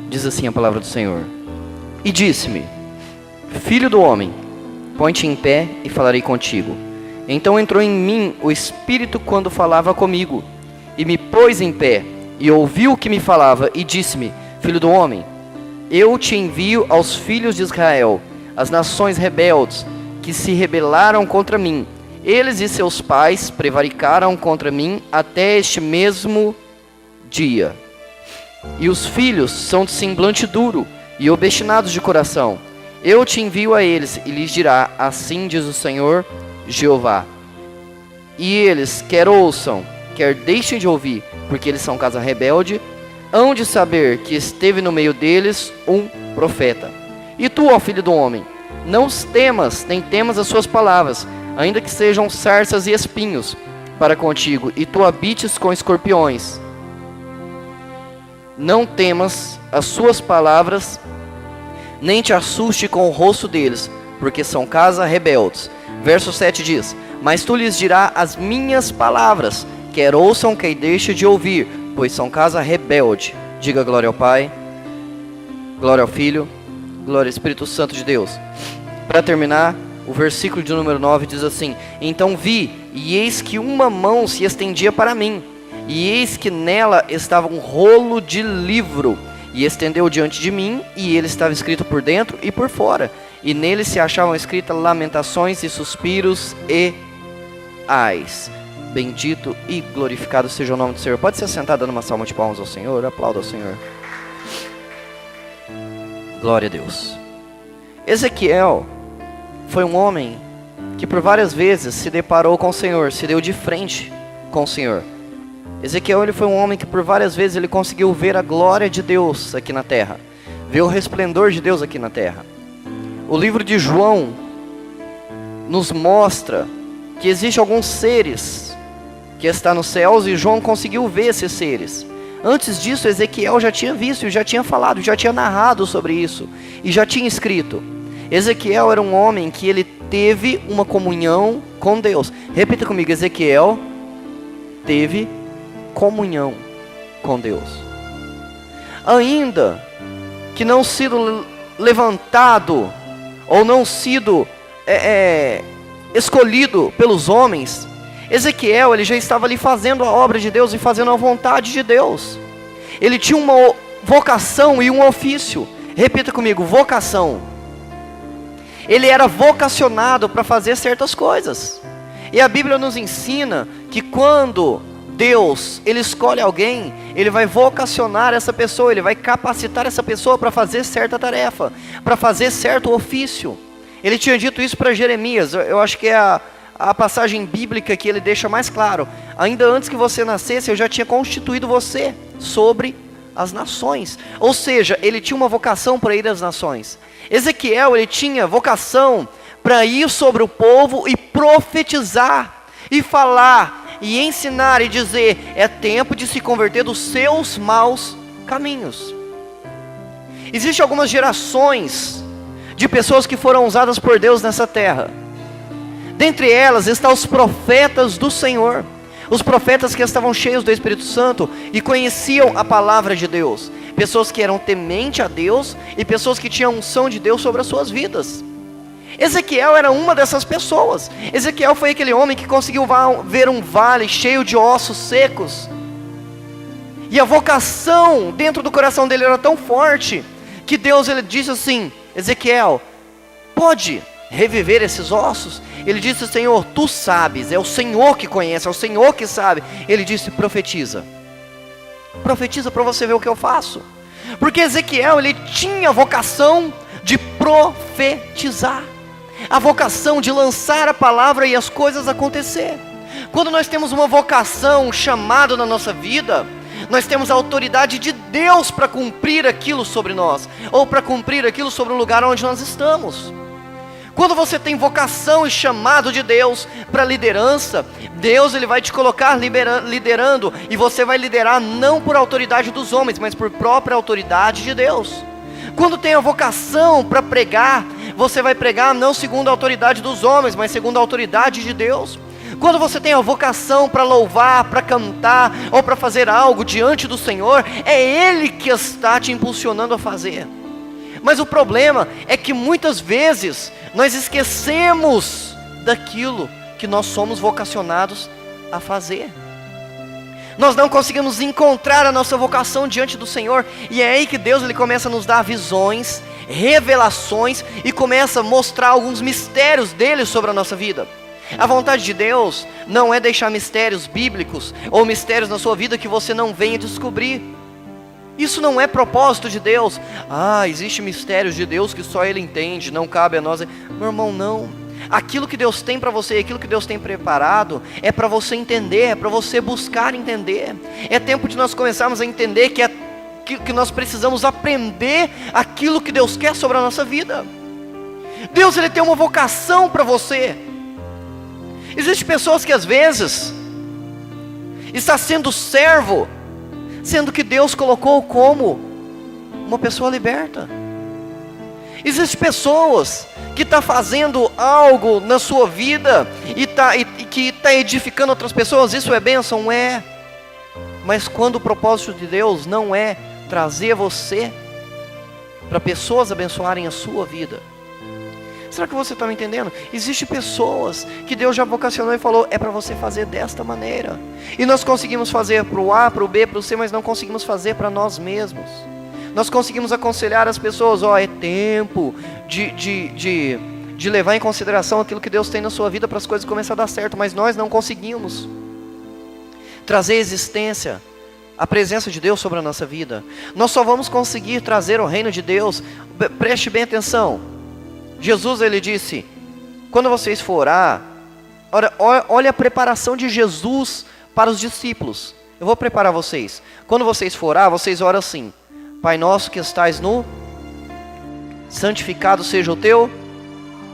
Diz assim a palavra do Senhor. E disse-me: Filho do homem, põe-te em pé e falarei contigo. Então entrou em mim o Espírito quando falava comigo, e me pôs em pé, e ouviu o que me falava, e disse-me: Filho do homem, eu te envio aos filhos de Israel, as nações rebeldes, que se rebelaram contra mim. Eles e seus pais prevaricaram contra mim até este mesmo dia. E os filhos são de semblante duro e obstinados de coração. Eu te envio a eles, e lhes dirá: assim diz o Senhor Jeová. E eles, quer ouçam, quer deixem de ouvir, porque eles são casa rebelde, hão de saber que esteve no meio deles um profeta. E tu, ó filho do homem, não os temas, nem temas as suas palavras, ainda que sejam sarças e espinhos para contigo, e tu habites com escorpiões. Não temas as suas palavras, nem te assuste com o rosto deles, porque são casa rebeldes. Verso 7 diz: mas tu lhes dirás as minhas palavras, quer ouçam, quer deixem de ouvir, pois são casa rebelde. Diga glória ao Pai, glória ao Filho, glória ao Espírito Santo de Deus. Para terminar, o versículo de número 9 diz assim: então vi, e eis que uma mão se estendia para mim, e eis que nela estava um rolo de livro, e estendeu diante de mim, e ele estava escrito por dentro e por fora, e nele se achavam escritas lamentações e suspiros e ais. Bendito e glorificado seja o nome do Senhor. Pode ser sentado dando uma salva de palmas ao Senhor. Aplauda ao Senhor. Glória a Deus. Ezequiel foi um homem que por várias vezes se deparou com o Senhor, se deu de frente com o Senhor. Ezequiel, ele foi um homem que por várias vezes ele conseguiu ver a glória de Deus aqui na terra, ver o resplendor de Deus aqui na terra. O livro de João nos mostra que existem alguns seres que estão nos céus, e João conseguiu ver esses seres. Antes disso, Ezequiel já tinha visto, e já tinha falado, já tinha narrado sobre isso, e já tinha escrito. Ezequiel era um homem que ele teve uma comunhão com Deus. Repita comigo: Ezequiel teve comunhão com Deus. Ainda que não sido levantado, ou não sido escolhido pelos homens, Ezequiel, ele já estava ali fazendo a obra de Deus e fazendo a vontade de Deus. Ele tinha uma vocação e um ofício. Repita comigo: vocação. Ele era vocacionado para fazer certas coisas. E a Bíblia nos ensina que quando Deus, ele escolhe alguém, ele vai vocacionar essa pessoa, ele vai capacitar essa pessoa para fazer certa tarefa, para fazer certo ofício. Ele tinha dito isso para Jeremias. Eu acho que é a passagem bíblica que ele deixa mais claro: ainda antes que você nascesse, eu já tinha constituído você sobre as nações. Ou seja, ele tinha uma vocação para ir às nações. Ezequiel, ele tinha vocação para ir sobre o povo e profetizar, e falar, e ensinar, e dizer: é tempo de se converter dos seus maus caminhos. Existem algumas gerações de pessoas que foram usadas por Deus nessa terra. Dentre elas estão os profetas do Senhor, os profetas que estavam cheios do Espírito Santo e conheciam a palavra de Deus, pessoas que eram tementes a Deus e pessoas que tinham a unção de Deus sobre as suas vidas. Ezequiel era uma dessas pessoas. Ezequiel foi aquele homem que conseguiu ver um vale cheio de ossos secos, e a vocação dentro do coração dele era tão forte, que Deus, ele disse assim: Ezequiel, pode reviver esses ossos? Ele disse: Senhor, tu sabes, é o Senhor que conhece, é o Senhor que sabe. Ele disse: profetiza. Profetiza para você ver o que eu faço. Porque Ezequiel, ele tinha a vocação de profetizar, a vocação de lançar a palavra e as coisas acontecer. Quando nós temos uma vocação, um chamado na nossa vida, nós temos a autoridade de Deus para cumprir aquilo sobre nós, ou para cumprir aquilo sobre o lugar onde nós estamos. Quando você tem vocação e chamado de Deus para liderança, Deus, ele vai te colocar liderando, e você vai liderar não por autoridade dos homens, mas por própria autoridade de Deus. Quando tem a vocação para pregar, você vai pregar não segundo a autoridade dos homens, mas segundo a autoridade de Deus. Quando você tem a vocação para louvar, para cantar, ou para fazer algo diante do Senhor, é Ele que está te impulsionando a fazer. Mas o problema é que muitas vezes nós esquecemos daquilo que nós somos vocacionados a fazer. Nós não conseguimos encontrar a nossa vocação diante do Senhor, e é aí que Deus ele começa a nos dar visões, revelações, e começa a mostrar alguns mistérios dele sobre a nossa vida. A vontade de Deus não é deixar mistérios bíblicos, ou mistérios na sua vida que você não venha descobrir. Isso não é propósito de Deus. Existe mistérios de Deus que só Ele entende, não cabe a nós. Meu irmão, não. Aquilo que Deus tem para você, aquilo que Deus tem preparado, é para você entender, é para você buscar entender. É tempo de nós começarmos a entender que nós precisamos aprender aquilo que Deus quer sobre a nossa vida. Deus ele tem uma vocação para você. Existem pessoas que às vezes está sendo servo, sendo que Deus colocou como uma pessoa liberta. Existem pessoas que estão fazendo algo na sua vida e que está edificando outras pessoas. Isso é bênção? É. Mas quando o propósito de Deus não é trazer você para pessoas abençoarem a sua vida. Será que você está me entendendo? Existem pessoas que Deus já vocacionou e falou, é para você fazer desta maneira. E nós conseguimos fazer para o A, para o B, para o C, mas não conseguimos fazer para nós mesmos. Nós conseguimos aconselhar as pessoas, é tempo de levar em consideração aquilo que Deus tem na sua vida para as coisas começarem a dar certo, mas nós não conseguimos trazer existência, a presença de Deus sobre a nossa vida. Nós só vamos conseguir trazer o reino de Deus, preste bem atenção. Jesus ele disse, quando vocês for orar, olha a preparação de Jesus para os discípulos. Eu vou preparar vocês. Quando vocês for orar, vocês oram assim: Pai nosso que estais no, santificado seja o teu,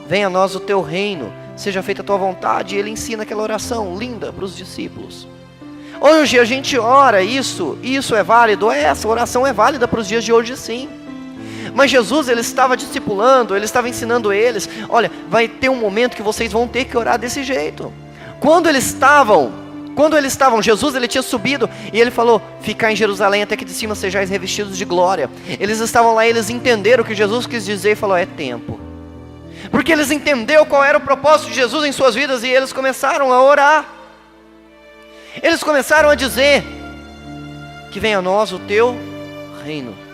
venha a nós o teu reino, seja feita a tua vontade. E ele ensina aquela oração linda para os discípulos. Hoje a gente ora isso é válido? Essa oração é válida para os dias de hoje, sim. Mas Jesus ele estava discipulando, ele estava ensinando eles, olha, vai ter um momento que vocês vão ter que orar desse jeito. Quando eles estavam, Jesus ele tinha subido e ele falou, ficar em Jerusalém até que de cima sejais revestidos de glória. Eles estavam lá e eles entenderam o que Jesus quis dizer e falou, é tempo. Porque eles entenderam qual era o propósito de Jesus em suas vidas e eles começaram a orar. Eles começaram a dizer, que venha a nós o teu reino.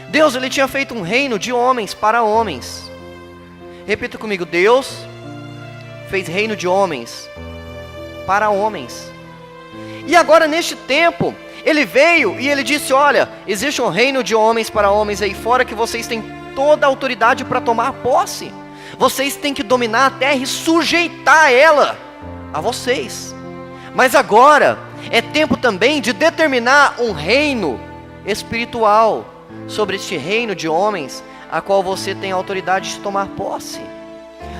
Deus ele tinha feito um reino de homens para homens. Repita comigo, Deus fez reino de homens para homens. E agora neste tempo, ele veio e ele disse, olha, existe um reino de homens para homens aí fora que vocês têm toda a autoridade para tomar posse. Vocês têm que dominar a terra e sujeitar ela a vocês. Mas agora é tempo também de determinar um reino espiritual sobre este reino de homens, a qual você tem a autoridade de tomar posse.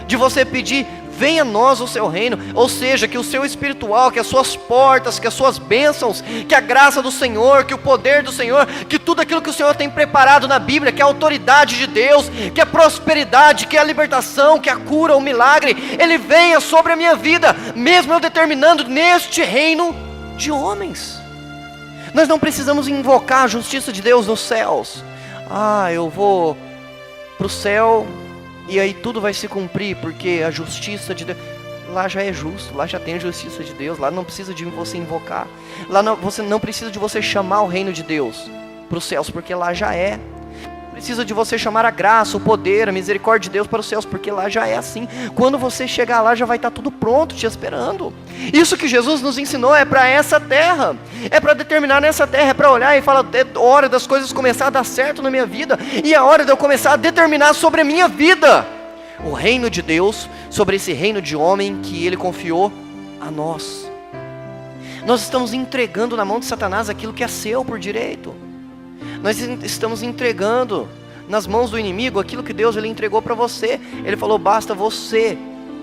De você pedir, venha a nós o seu reino, ou seja, que o seu espiritual, que as suas portas, que as suas bênçãos, que a graça do Senhor, que o poder do Senhor, que tudo aquilo que o Senhor tem preparado na Bíblia, que a autoridade de Deus, que a prosperidade, que a libertação, que a cura, o milagre, ele venha sobre a minha vida, mesmo eu determinando neste reino de homens. Nós não precisamos invocar a justiça de Deus nos céus. Eu vou para o céu e aí tudo vai se cumprir, porque a justiça de Deus, lá já é justo, lá já tem a justiça de Deus, lá não precisa de você invocar, você não precisa de você chamar o reino de Deus para os céus, porque lá já é. Precisa de você chamar a graça, o poder, a misericórdia de Deus para os céus, porque lá já é assim. Quando você chegar lá já vai estar tudo pronto, te esperando. Isso que Jesus nos ensinou é para essa terra, é para determinar nessa terra, é para olhar e falar, é hora das coisas começar a dar certo na minha vida, e é hora de eu começar a determinar sobre a minha vida o reino de Deus, sobre esse reino de homem que Ele confiou a nós. Nós estamos entregando na mão de Satanás aquilo que é seu por direito. Nós estamos entregando nas mãos do inimigo aquilo que Deus ele entregou para você. Ele falou, basta você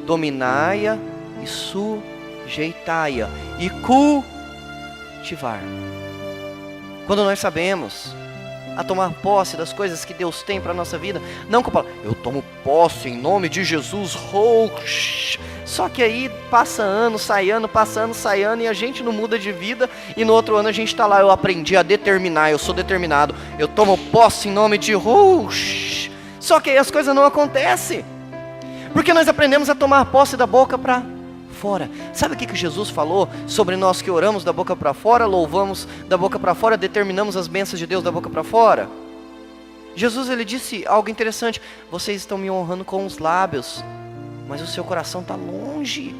dominai-a e sujeitai-a e cultivar. Quando nós sabemos a tomar posse das coisas que Deus tem para a nossa vida, não com a palavra, eu tomo posse em nome de Jesus, Só que aí passa ano, sai ano, passa ano, sai ano, e a gente não muda de vida, e no outro ano a gente está lá, eu aprendi a determinar, eu sou determinado, eu tomo posse em nome de Rush. Só que aí as coisas não acontecem, porque nós aprendemos a tomar posse da boca para fora. Sabe o que Jesus falou sobre nós que oramos da boca para fora, louvamos da boca para fora, determinamos as bênçãos de Deus da boca para fora? Jesus, ele disse algo interessante: vocês estão me honrando com os lábios, mas o seu coração está longe.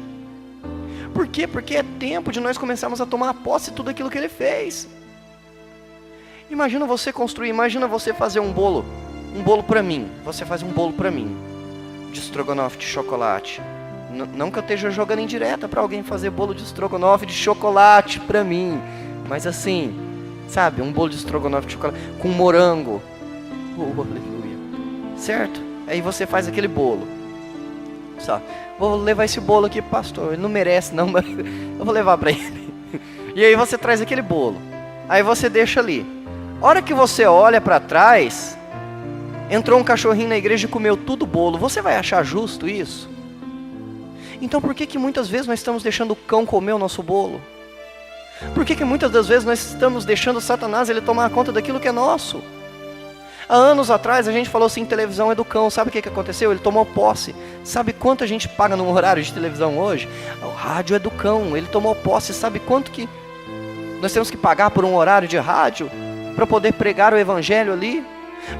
Por quê? Porque é tempo de nós começarmos a tomar posse de tudo aquilo que ele fez. Imagina você construir, imagina você fazer um bolo para mim. Você faz um bolo para mim, de estrogonofe de chocolate. Não que eu esteja jogando em direta para alguém fazer bolo de estrogonofe de chocolate para mim, mas assim, sabe, um bolo de estrogonofe de chocolate com morango. Oh, aleluia. Certo? Aí você faz aquele bolo. Só, vou levar esse bolo aqui, pastor, ele não merece não, mas eu vou levar para ele. E aí você traz aquele bolo, aí você deixa ali. A hora que você olha para trás, entrou um cachorrinho na igreja e comeu tudo o bolo. Você vai achar justo isso? Então por que muitas vezes nós estamos deixando o cão comer o nosso bolo? Por que muitas das vezes nós estamos deixando Satanás ele tomar conta daquilo que é nosso? Há anos atrás a gente falou assim, televisão é do cão. Sabe o que aconteceu? Ele tomou posse. Sabe quanto a gente paga num horário de televisão hoje? O rádio é do cão, ele tomou posse. Sabe quanto que nós temos que pagar por um horário de rádio para poder pregar o evangelho ali?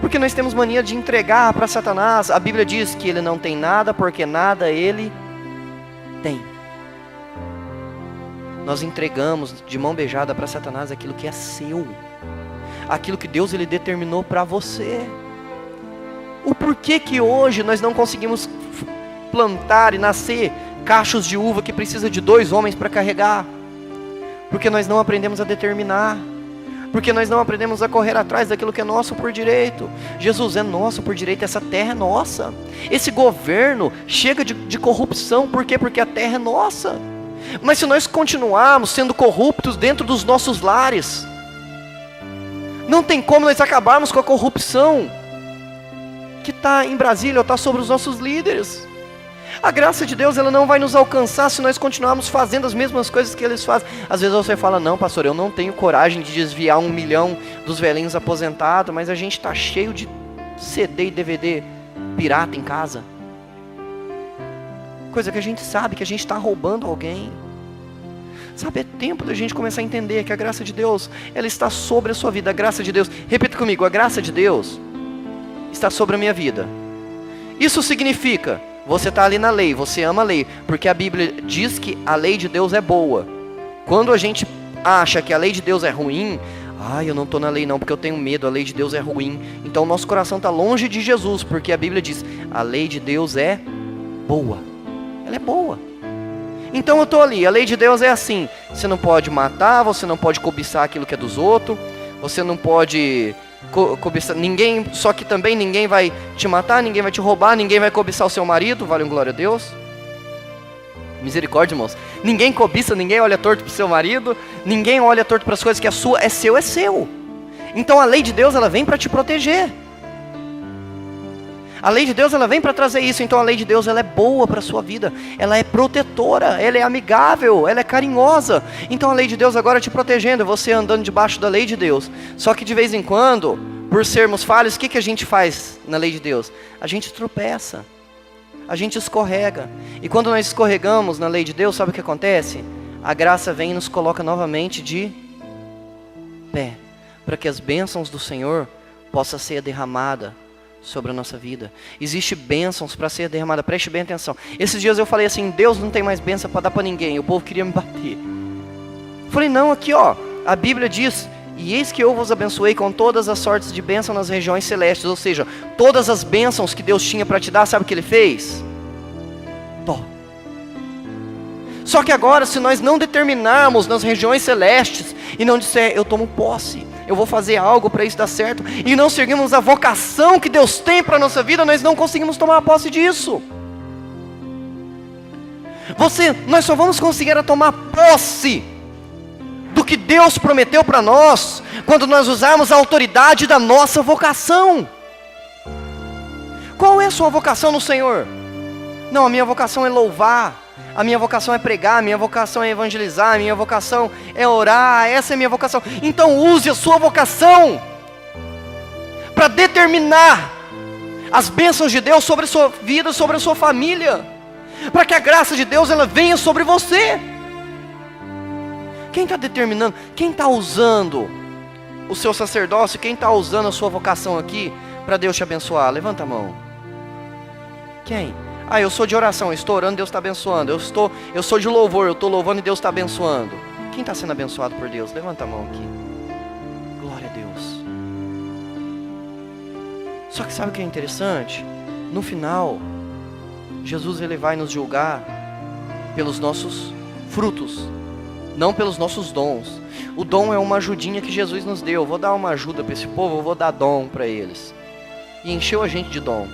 Porque nós temos mania de entregar para Satanás. A Bíblia diz que ele não tem nada, porque nada ele tem. Nós entregamos de mão beijada para Satanás aquilo que é seu, aquilo que Deus ele determinou para você. O porquê que hoje nós não conseguimos plantar e nascer cachos de uva que precisa de 2 homens para carregar? Porque nós não aprendemos a determinar, porque nós não aprendemos a correr atrás daquilo que é nosso por direito. Jesus é nosso por direito, essa terra é nossa. Esse governo chega de corrupção, por quê? Porque a terra é nossa. Mas se nós continuarmos sendo corruptos dentro dos nossos lares, não tem como nós acabarmos com a corrupção que está em Brasília ou está sobre os nossos líderes. A graça de Deus ela não vai nos alcançar se nós continuarmos fazendo as mesmas coisas que eles fazem. Às vezes você fala, não pastor, eu não tenho coragem de desviar 1 milhão dos velhinhos aposentados, mas a gente está cheio de CD e DVD pirata em casa. Coisa que a gente sabe que a gente está roubando alguém. Sabe, é tempo da gente começar a entender que a graça de Deus, ela está sobre a sua vida. A graça de Deus, repita comigo, a graça de Deus está sobre a minha vida. Isso significa, você está ali na lei, você ama a lei, porque a Bíblia diz que a lei de Deus é boa. Quando a gente acha que a lei de Deus é ruim, eu não estou na lei não, porque eu tenho medo, a lei de Deus é ruim. Então o nosso coração está longe de Jesus, porque a Bíblia diz, a lei de Deus é boa. Ela é boa. Então eu estou ali, a lei de Deus é assim, você não pode matar, você não pode cobiçar aquilo que é dos outros, você não pode cobiçar ninguém, só que também ninguém vai te matar, ninguém vai te roubar, ninguém vai cobiçar o seu marido, vale um glória a Deus. Misericórdia, irmãos. Ninguém cobiça, ninguém olha torto para o seu marido, ninguém olha torto para as coisas que é sua, é seu, é seu. Então a lei de Deus ela vem para te proteger. A lei de Deus ela vem para trazer isso. Então a lei de Deus ela é boa para a sua vida, ela é protetora, ela é amigável, ela é carinhosa. Então a lei de Deus agora te protegendo, você andando debaixo da lei de Deus. Só que de vez em quando, por sermos falhos, o que a gente faz na lei de Deus? A gente tropeça, a gente escorrega. E quando nós escorregamos na lei de Deus, sabe o que acontece? A graça vem e nos coloca novamente de pé, para que as bênçãos do Senhor possam ser derramadas sobre a nossa vida. Existe bênçãos para ser derramada, preste bem atenção. Esses dias eu falei assim, Deus não tem mais bênção para dar para ninguém, o povo queria me bater. Falei, não, aqui ó, a Bíblia diz, e eis que eu vos abençoei com todas as sortes de bênção nas regiões celestes, ou seja, todas as bênçãos que Deus tinha para te dar, sabe o que Ele fez? Só que agora, se nós não determinarmos nas regiões celestes, e não disser, eu tomo posse, eu vou fazer algo para isso dar certo, e não seguirmos a vocação que Deus tem para a nossa vida, nós não conseguimos tomar posse disso. Nós só vamos conseguir tomar posse do que Deus prometeu para nós, quando nós usarmos a autoridade da nossa vocação. Qual é a sua vocação no Senhor? Não, a minha vocação é louvar. A minha vocação é pregar, a minha vocação é evangelizar, a minha vocação é orar, essa é a minha vocação. Então use a sua vocação para determinar as bênçãos de Deus sobre a sua vida, sobre a sua família, para que a graça de Deus ela venha sobre você. Quem está determinando, quem está usando o seu sacerdócio, quem está usando a sua vocação aqui para Deus te abençoar? Levanta a mão. Quem? Ah, eu sou de oração, eu estou orando, Deus está abençoando. Eu sou de louvor, eu estou louvando e Deus está abençoando. Quem está sendo abençoado por Deus? Levanta a mão aqui. Glória a Deus. Só que sabe o que é interessante? No final, Jesus ele vai nos julgar pelos nossos frutos, não pelos nossos dons. O dom é uma ajudinha que Jesus nos deu. Eu vou dar uma ajuda para esse povo, eu vou dar dom para eles. E encheu a gente de dom.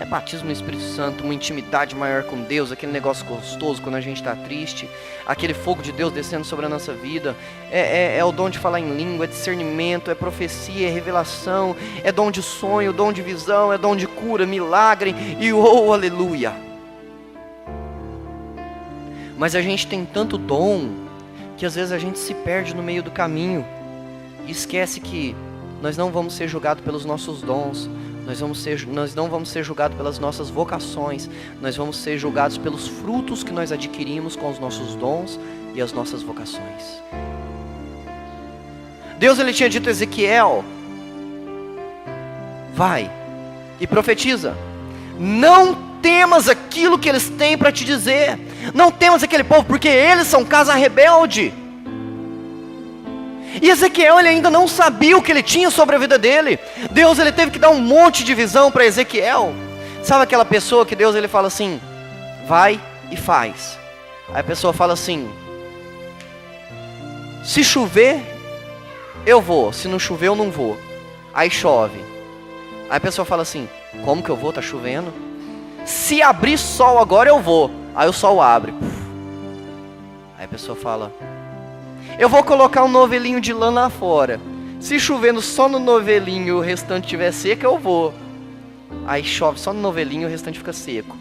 É batismo no Espírito Santo, uma intimidade maior com Deus, aquele negócio gostoso quando a gente está triste, aquele fogo de Deus descendo sobre a nossa vida, é o dom de falar em língua, é discernimento, é profecia, é revelação, é dom de sonho, dom de visão, é dom de cura, milagre, e oh, aleluia. Mas a gente tem tanto dom, que às vezes a gente se perde no meio do caminho, e esquece que nós não vamos ser julgados pelos nossos dons, nós não vamos ser julgados pelas nossas vocações, nós vamos ser julgados pelos frutos que nós adquirimos com os nossos dons e as nossas vocações. Deus ele tinha dito a Ezequiel: vai e profetiza, não temas aquilo que eles têm para te dizer, não temas aquele povo, porque eles são casa rebelde. E Ezequiel ele ainda não sabia o que ele tinha sobre a vida dele. Deus ele teve que dar um monte de visão para Ezequiel. Sabe aquela pessoa que Deus ele fala assim: vai e faz. Aí a pessoa fala assim: se chover eu vou, se não chover eu não vou. Aí chove. Aí a pessoa fala assim: como que eu vou? Tá chovendo. Se abrir sol agora eu vou. Aí o sol abre. Aí a pessoa fala: eu vou colocar um novelinho de lã lá fora. Se chovendo só no novelinho e o restante estiver seco, eu vou. Aí chove só no novelinho e o restante fica seco.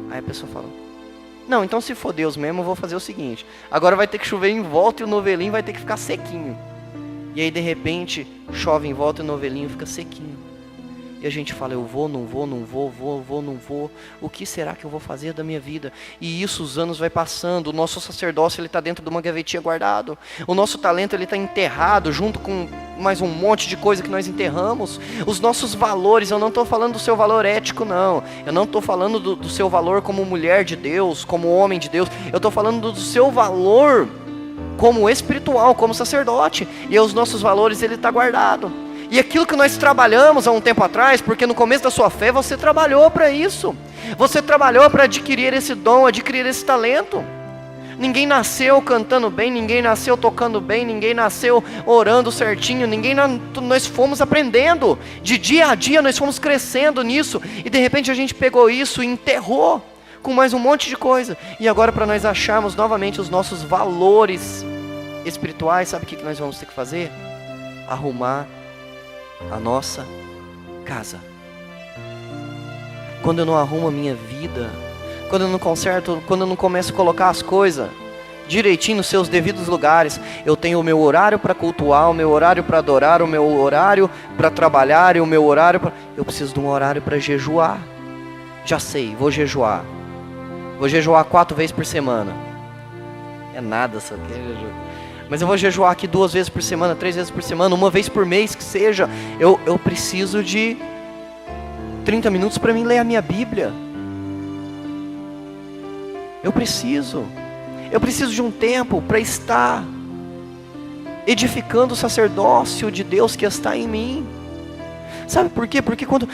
Aí a pessoa fala: não, então se for Deus mesmo, eu vou fazer o seguinte: agora vai ter que chover em volta e o novelinho vai ter que ficar sequinho. E aí de repente, chove em volta e o novelinho fica sequinho. E a gente fala: eu vou, não vou, não vou, vou, não vou. O que será que eu vou fazer da minha vida? E isso, os anos vai passando. O nosso sacerdócio ele está dentro de uma gavetinha guardado. O nosso talento ele está enterrado junto com mais um monte de coisa que nós enterramos. Os nossos valores, eu não estou falando do seu valor ético, não. Eu não estou falando do seu valor como mulher de Deus, como homem de Deus. Eu estou falando do seu valor como espiritual, como sacerdote. E os nossos valores ele está guardado. E aquilo que nós trabalhamos há um tempo atrás, porque no começo da sua fé você trabalhou para isso. Você trabalhou para adquirir esse dom, adquirir esse talento. Ninguém nasceu cantando bem, ninguém nasceu tocando bem, ninguém nasceu orando certinho, nós fomos aprendendo. De dia a dia nós fomos crescendo nisso. E de repente a gente pegou isso e enterrou com mais um monte de coisa. E agora para nós acharmos novamente os nossos valores espirituais, sabe o que nós vamos ter que fazer? Arrumar a nossa casa. Quando eu não arrumo a minha vida, quando eu não conserto, quando eu não começo a colocar as coisas direitinho nos seus devidos lugares, eu tenho o meu horário para cultuar, o meu horário para adorar, o meu horário para trabalhar e o meu horário para... Eu preciso de um horário para jejuar. Já sei, vou jejuar. Vou jejuar 4 vezes por semana. É nada, sabe? Mas eu vou jejuar aqui 2 vezes por semana, 3 vezes por semana, 1 vez por mês que seja. Eu preciso de 30 minutos para mim ler a minha Bíblia. Eu preciso de um tempo para estar edificando o sacerdócio de Deus que está em mim. Sabe por quê? Porque quando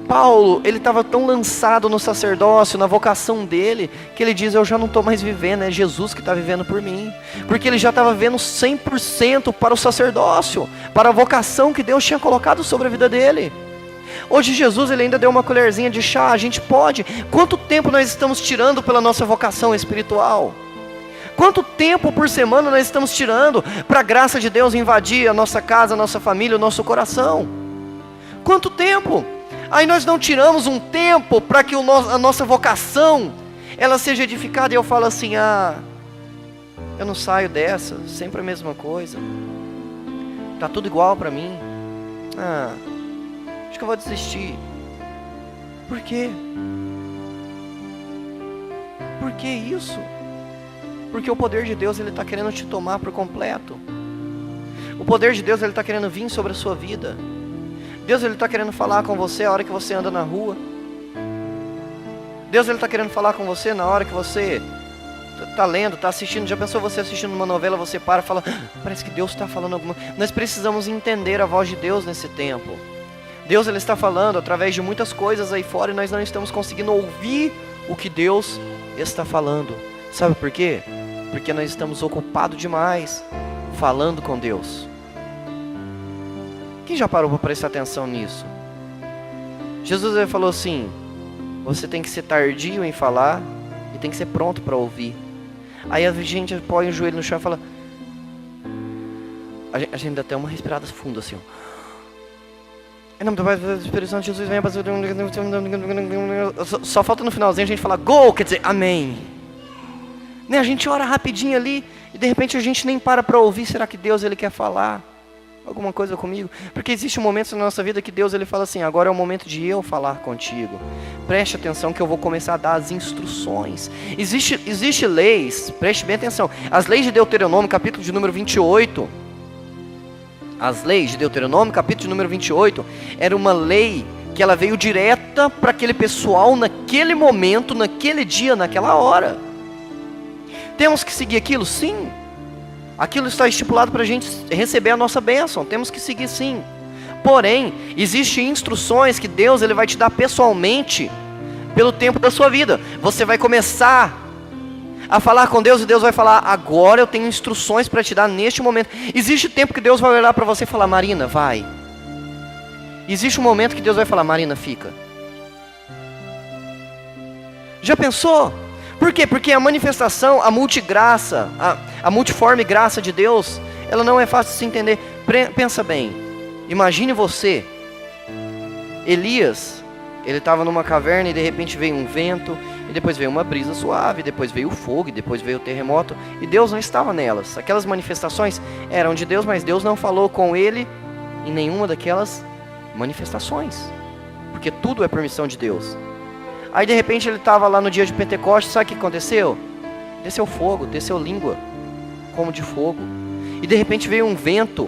Paulo, ele estava tão lançado no sacerdócio, na vocação dele, que ele diz: eu já não estou mais vivendo, é Jesus que está vivendo por mim. Porque ele já estava vivendo 100% para o sacerdócio, para a vocação que Deus tinha colocado sobre a vida dele. Hoje Jesus ele ainda deu uma colherzinha de chá, a gente pode. Quanto tempo nós estamos tirando pela nossa vocação espiritual? Quanto tempo por semana nós estamos tirando para a graça de Deus invadir a nossa casa, a nossa família, o nosso coração? Quanto tempo? Aí nós não tiramos um tempo para que a nossa vocação ela seja edificada e eu falo assim, eu não saio dessa, sempre a mesma coisa, tá tudo igual para mim, acho que eu vou desistir. Por quê? Por que isso? Porque o poder de Deus, ele está querendo te tomar por completo. O poder de Deus, ele está querendo vir sobre a sua vida. Deus, ele está querendo falar com você a hora que você anda na rua. Deus, ele está querendo falar com você na hora que você está lendo, está assistindo. Já pensou você assistindo uma novela, você para e fala, parece que Deus está falando alguma coisa. Nós precisamos entender a voz de Deus nesse tempo. Deus, ele está falando através de muitas coisas aí fora e nós não estamos conseguindo ouvir o que Deus está falando. Sabe por quê? Porque nós estamos ocupados demais falando com Deus. Quem já parou para prestar atenção nisso? Jesus, ele falou assim, você tem que ser tardio em falar e tem que ser pronto para ouvir. Aí a gente põe o joelho no chão e fala, a gente dá até uma respirada funda assim, ó. Em nome do Pai, do Espírito Santo, Jesus venha. Só falta no finalzinho a gente falar go, quer dizer, amém. Né? A gente ora rapidinho ali e de repente a gente nem para ouvir. Será que Deus, ele quer falar alguma coisa comigo? Porque existe um momento na nossa vida que Deus, ele fala assim, agora é o momento de eu falar contigo. Preste atenção que eu vou começar a dar as instruções. Existe leis, preste bem atenção. As leis de Deuteronômio, capítulo de número 28. As leis de Deuteronômio, capítulo de número 28, era uma lei que ela veio direta para aquele pessoal naquele momento, naquele dia, naquela hora. Temos que seguir aquilo? Sim. Aquilo está estipulado para a gente receber a nossa bênção. Temos que seguir sim. Porém, existem instruções que Deus, ele vai te dar pessoalmente pelo tempo da sua vida. Você vai começar a falar com Deus e Deus vai falar, agora eu tenho instruções para te dar neste momento. Existe tempo que Deus vai olhar para você e falar, Marina, vai. Existe um momento que Deus vai falar, Marina, fica. Já pensou? Por quê? Porque a manifestação, a multigraça, a multiforme graça de Deus, ela não é fácil de se entender. Pensa bem, imagine você, Elias, ele estava numa caverna e de repente veio um vento, e depois veio uma brisa suave, depois veio o fogo, e depois veio o terremoto, e Deus não estava nelas. Aquelas manifestações eram de Deus, mas Deus não falou com ele em nenhuma daquelas manifestações, porque tudo é permissão de Deus. Aí de repente ele estava lá no dia de Pentecostes, sabe o que aconteceu? Desceu fogo, desceu língua, como de fogo, e de repente veio um vento,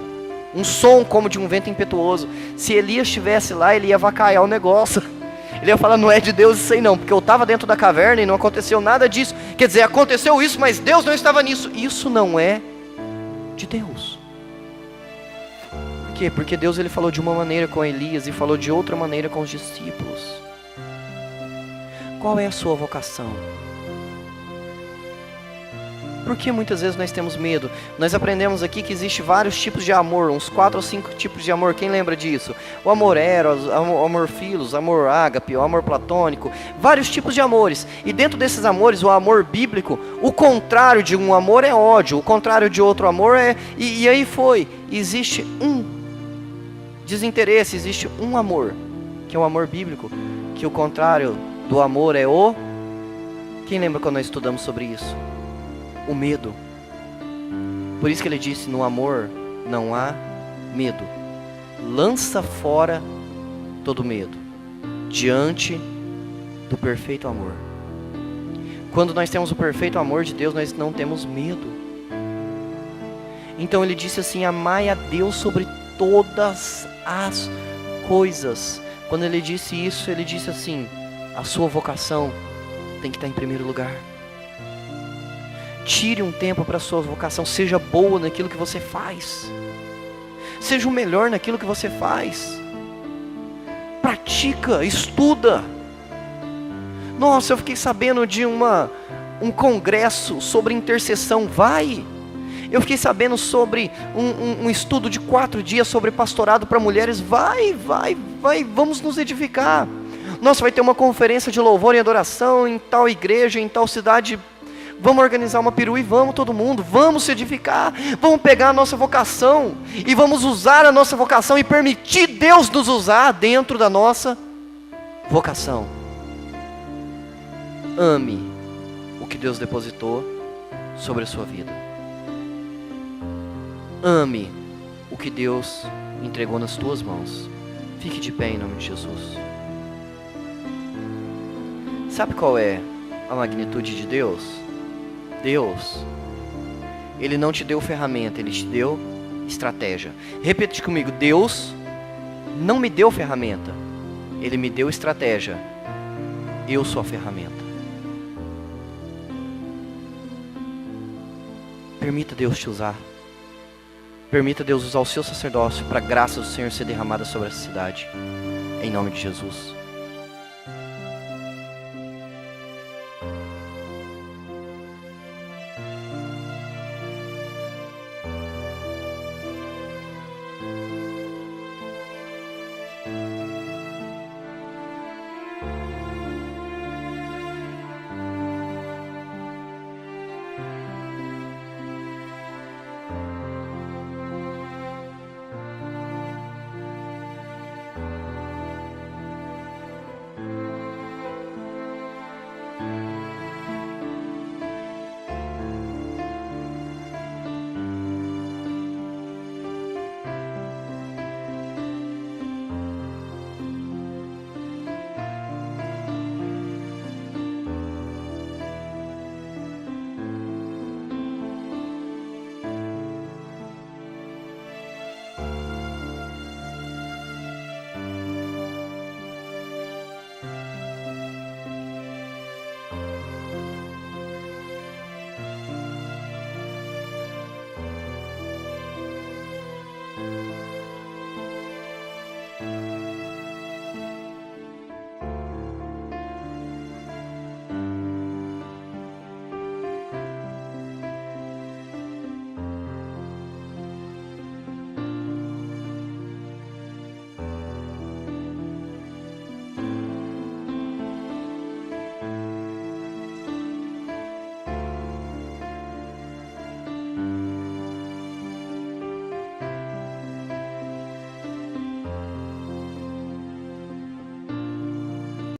um som como de um vento impetuoso. Se Elias estivesse lá, ele ia avacalhar o negócio. Ele ia falar, não é de Deus isso aí não, porque eu estava dentro da caverna e não aconteceu nada disso. Quer dizer, aconteceu isso, mas Deus não estava nisso. Isso não é de Deus. Por quê? Porque Deus, ele falou de uma maneira com Elias e falou de outra maneira com os discípulos. Qual é a sua vocação? Por que muitas vezes nós temos medo? Nós aprendemos aqui que existe vários tipos de amor, uns 4 ou 5 tipos de amor. Quem lembra disso? O amor eros, o amor filos, o amor ágape, o amor platônico, vários tipos de amores. E dentro desses amores, o amor bíblico, o contrário de um amor é ódio, o contrário de outro amor é... E aí foi, existe um desinteresse, existe um amor, que é o amor bíblico, que o contrário do amor é o... Quem lembra quando nós estudamos sobre isso? O medo. Por isso que ele disse, no amor não há medo. Lança fora todo medo, diante do perfeito amor. Quando nós temos o perfeito amor de Deus, nós não temos medo. Então ele disse assim, amai a Deus sobre todas as coisas. Quando ele disse isso, ele disse assim, a sua vocação tem que estar em primeiro lugar. Tire um tempo para a sua vocação, seja boa naquilo que você faz. Seja o melhor naquilo que você faz. Pratica, estuda. Nossa, eu fiquei sabendo de um congresso sobre intercessão, vai. Eu fiquei sabendo sobre um estudo de 4 dias sobre pastorado para mulheres, vai, vamos nos edificar. Nossa, vai ter uma conferência de louvor e adoração em tal igreja, em tal cidade. Vamos organizar uma peru e vamos todo mundo, vamos se edificar, vamos pegar a nossa vocação e vamos usar a nossa vocação e permitir Deus nos usar dentro da nossa vocação. Ame o que Deus depositou sobre a sua vida. Ame o que Deus entregou nas tuas mãos. Fique de pé em nome de Jesus. Sabe qual é a magnitude de Deus? Deus, Ele não te deu ferramenta, Ele te deu estratégia. Repete comigo, Deus não me deu ferramenta, Ele me deu estratégia. Eu sou a ferramenta. Permita Deus te usar. Permita Deus usar o seu sacerdócio para a graça do Senhor ser derramada sobre essa cidade. Em nome de Jesus.